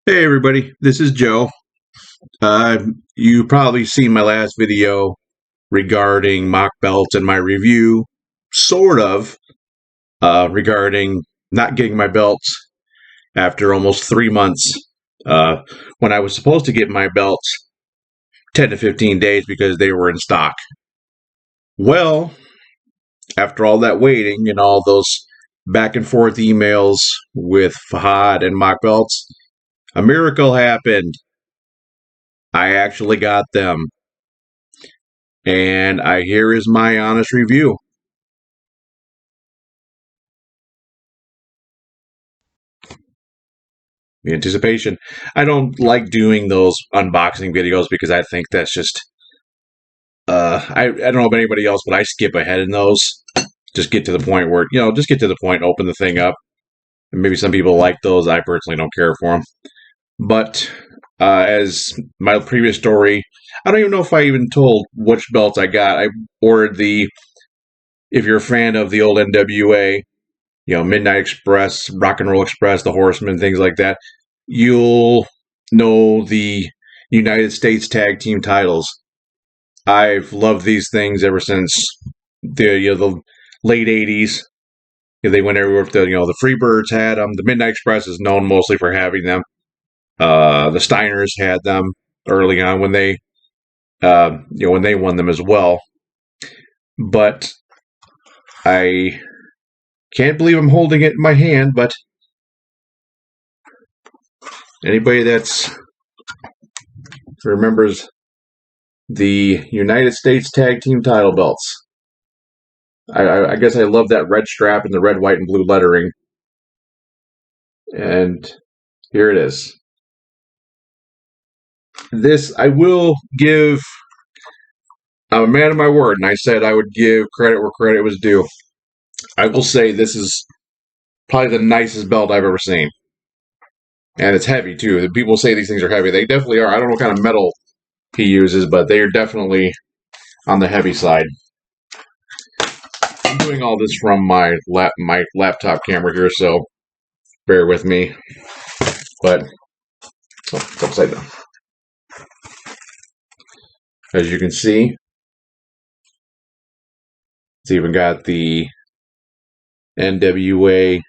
Hey everybody, this is Joe. You probably seen my last video regarding MOC Belts and my review, sort of, regarding not getting my belts after almost 3 months. When I was supposed to get my belts 10 to 15 days because they were in stock. Well, after all that waiting and all those back and forth emails with Fahad and MOC Belts, a miracle happened. I actually got them. And here is my honest review. The anticipation. I don't like doing those unboxing videos because I think that's just I don't know about anybody else, but I skip ahead in those. Just get to the point where, just get to the point, open the thing up. And maybe some people like those. I personally don't care for them. But as my previous story, I don't even know if I even told which belts I got. I ordered if you're a fan of the old NWA, Midnight Express, Rock and Roll Express, the Horsemen, things like that, you'll know the United States Tag Team titles. I've loved these things ever since the late '80s. They went everywhere. The Freebirds had them. The Midnight Express is known mostly for having them. The Steiners had them early on when they won them as well. But I can't believe I'm holding it in my hand, but anybody that remembers the United States Tag Team title belts, I guess I love that red strap and the red, white, and blue lettering. And here it is. This, I will give, I'm a man of my word, and I said I would give credit where credit was due. I will say this is probably the nicest belt I've ever seen. And it's heavy, too. The people say these things are heavy. They definitely are. I don't know what kind of metal he uses, but they are definitely on the heavy side. I'm doing all this from my laptop camera here, so bear with me. But it's upside down. As you can see, it's even got the NWA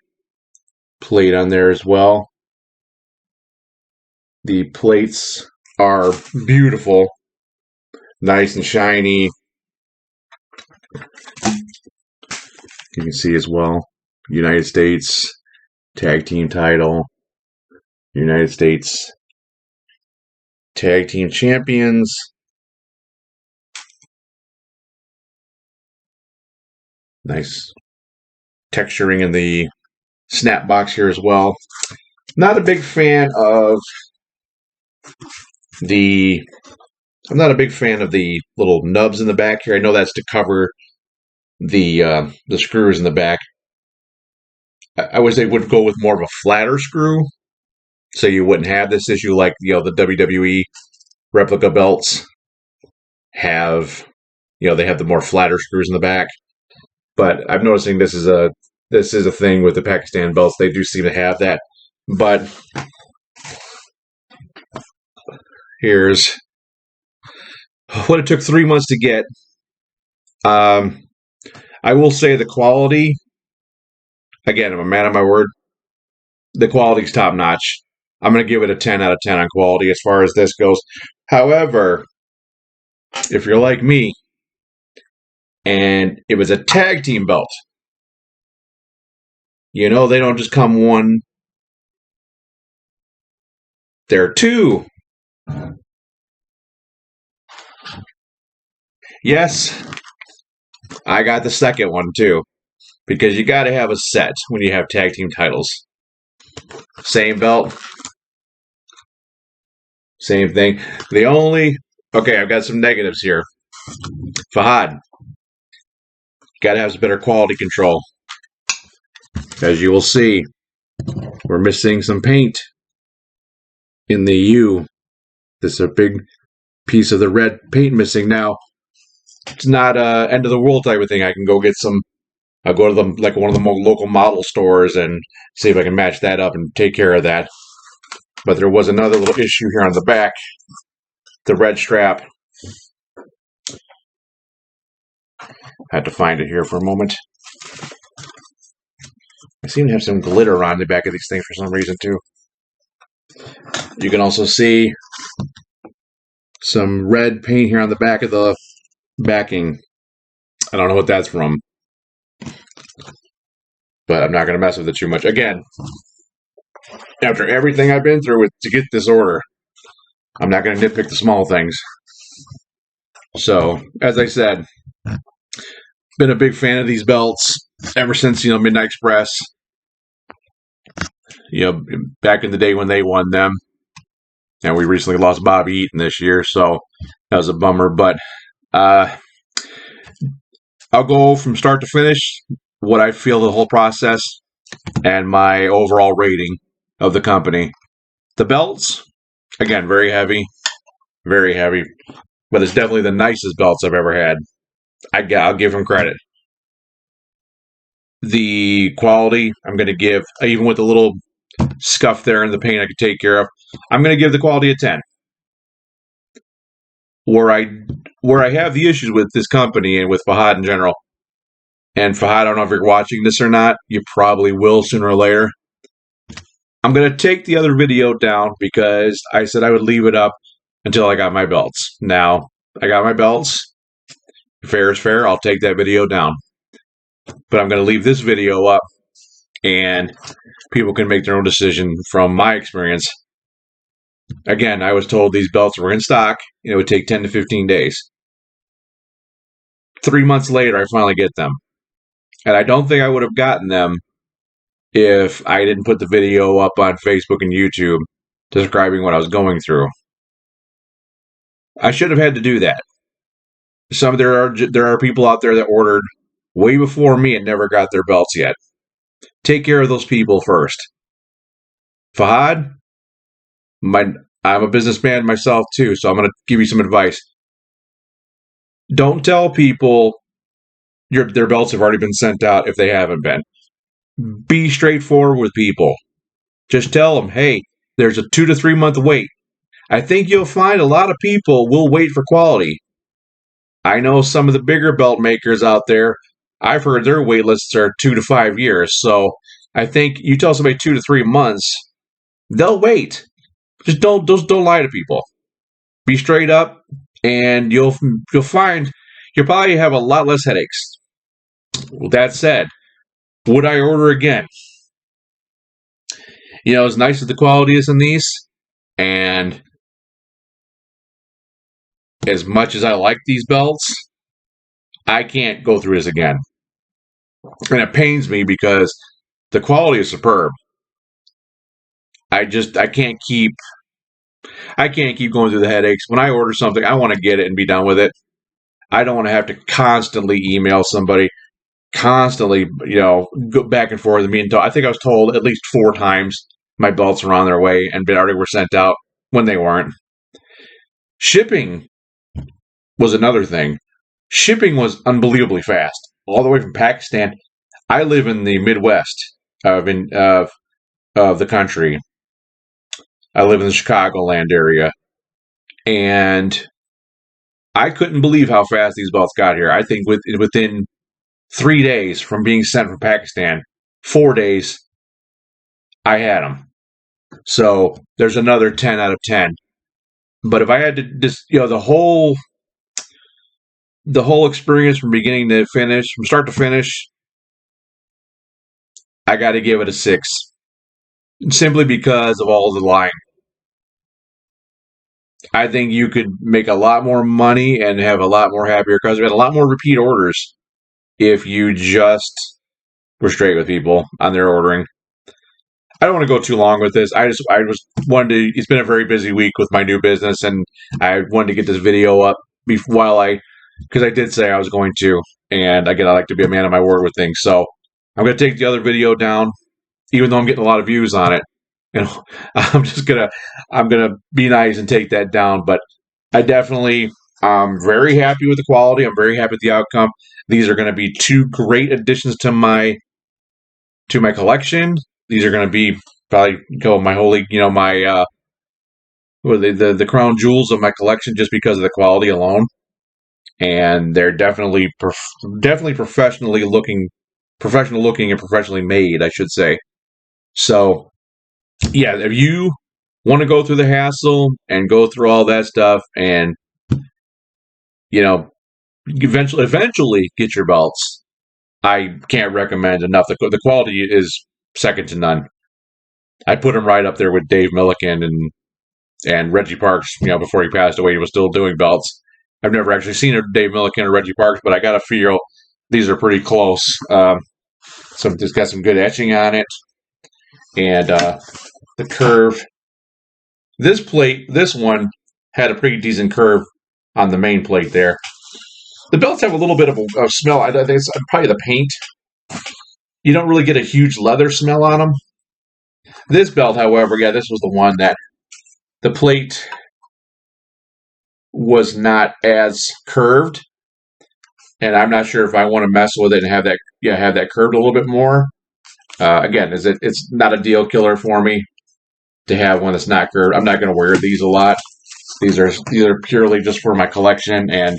plate on there as well. The plates are beautiful, nice and shiny. You can see as well, United States Tag Team title, United States Tag Team Champions. Nice texturing in the snap box here as well. Not a big fan of I'm not a big fan of the little nubs in the back here. I know that's to cover the screws in the back. I wish they would go with more of a flatter screw, so you wouldn't have this issue like the WWE replica belts have. They have the more flatter screws in the back. But I'm noticing this is a thing with the Pakistan belts. They do seem to have that. But here's what it took 3 months to get. I will say the quality, again, I'm a man of my word, the quality's top notch. I'm going to give it a 10 out of 10 on quality as far as this goes. However, if you're like me, and it was a tag team belt, they don't just come one, they're two. Yes, I got the second one too, because you got to have a set when you have tag team titles. Same belt, same thing. Okay, I've got some negatives here. Fahad, got to have some better quality control. As you will see, we're missing some paint in the U. There's a big piece of the red paint missing. Now, it's not end of the world type of thing. I can go get some. I'll go to one of the local model stores and see if I can match that up and take care of that. But there was another little issue here on the back. The red strap. Had to find it here for a moment. I seem to have some glitter on the back of these things for some reason, too. You can also see some red paint here on the back of the backing. I don't know what that's from, but I'm not going to mess with it too much. Again, after everything I've been through to get this order, I'm not going to nitpick the small things. So, as I said, been a big fan of these belts ever since, Midnight Express. Back in the day when they won them. And we recently lost Bobby Eaton this year, so that was a bummer. But I'll go from start to finish, what I feel the whole process, and my overall rating of the company. The belts, again, very heavy, but it's definitely the nicest belts I've ever had. I'll give them credit. The quality, I'm going to give, even with the little scuff there in the paint I could take care of, I'm going to give the quality a 10. Where I have the issues with this company and with Fahad in general, and Fahad, I don't know if you're watching this or not, you probably will sooner or later. I'm going to take the other video down because I said I would leave it up until I got my belts. Now, I got my belts. Fair is fair. I'll take that video down. But I'm going to leave this video up, and people can make their own decision from my experience. Again, I was told these belts were in stock, and it would take 10 to 15 days. 3 months later, I finally get them. And I don't think I would have gotten them if I didn't put the video up on Facebook and YouTube describing what I was going through. I should have had to do that. There are people out there that ordered way before me and never got their belts yet. Take care of those people first. Fahad, I'm a businessman myself too, so I'm going to give you some advice. Don't tell people their belts have already been sent out if they haven't been. Be straightforward with people. Just tell them, hey, there's a 2 to 3 month wait. I think you'll find a lot of people will wait for quality. I know some of the bigger belt makers out there, I've heard their wait lists are 2 to 5 years. So I think you tell somebody 2 to 3 months, they'll wait. Just don't lie to people. Be straight up, and you'll find you'll probably have a lot less headaches. With that said, would I order again? As nice as the quality is in these, and as much as I like these belts, I can't go through this again. And it pains me because the quality is superb. I can't keep going through the headaches. When I order something, I want to get it and be done with it. I don't want to have to constantly email somebody, constantly, go back and forth. I think I was told at least 4 times my belts were on their way and already were sent out when they weren't. Shipping was another thing. Shipping was unbelievably fast, all the way from Pakistan. I live in the Midwest of the country. I live in the Chicagoland area, and I couldn't believe how fast these belts got here. I think within 3 days from being sent from Pakistan, 4 days, I had them. So there's another 10 out of 10. But if I had to just, the whole experience from beginning to finish, from start to finish, I got to give it a 6. Simply because of all the lying. I think you could make a lot more money and have a lot more happier customers and a lot more repeat orders if you just were straight with people on their ordering. I don't want to go too long with this. I just wanted to. It's been a very busy week with my new business, and I wanted to get this video up because I did say I was going to, and again, I like to be a man of my word with things. So I'm going to take the other video down, even though I'm getting a lot of views on it. And I'm going to be nice and take that down. But I'm very happy with the quality. I'm very happy with the outcome. These are going to be 2 great additions to my collection. These are going to be probably my were the crown jewels of my collection just because of the quality alone, and they're definitely definitely professional looking and professionally made, I should say. So yeah, if you want to go through the hassle and go through all that stuff, and you know, eventually get your belts, I can't recommend enough. The quality is second to none. I put him right up there with Dave Milliken and Reggie Parks. Before he passed away, he was still doing belts. I've never actually seen a Dave Milliken or Reggie Parks, but I got to feel these are pretty close. So just got some good etching on it, and the curve. This one had a pretty decent curve on the main plate there. The belts have a little bit of a smell. I think it's probably the paint. You don't really get a huge leather smell on them. This belt, however, yeah, this was the one that the plate was not as curved, and I'm not sure if I want to mess with it and have that curved a little bit more. Again, it's not a deal killer for me to have one that's not curved. I'm not going to wear these a lot. These are purely just for my collection, and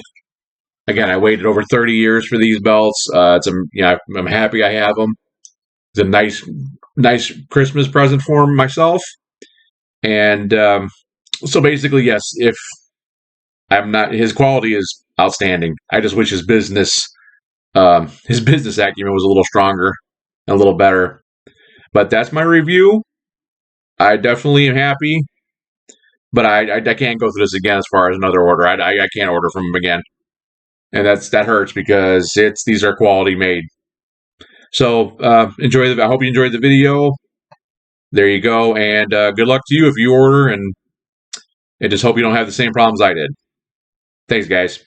again, I waited over 30 years for these belts. I'm happy I have them. It's a nice Christmas present for myself. And so basically, yes, if I'm not, his quality is outstanding. I just wish his business acumen was a little stronger and a little better. But that's my review. I definitely am happy, but I can't go through this again as far as another order. I can't order from him again, and that hurts because these are quality made. So I hope you enjoyed the video. There you go, and good luck to you if you order, and just hope you don't have the same problems I did. Thanks, guys.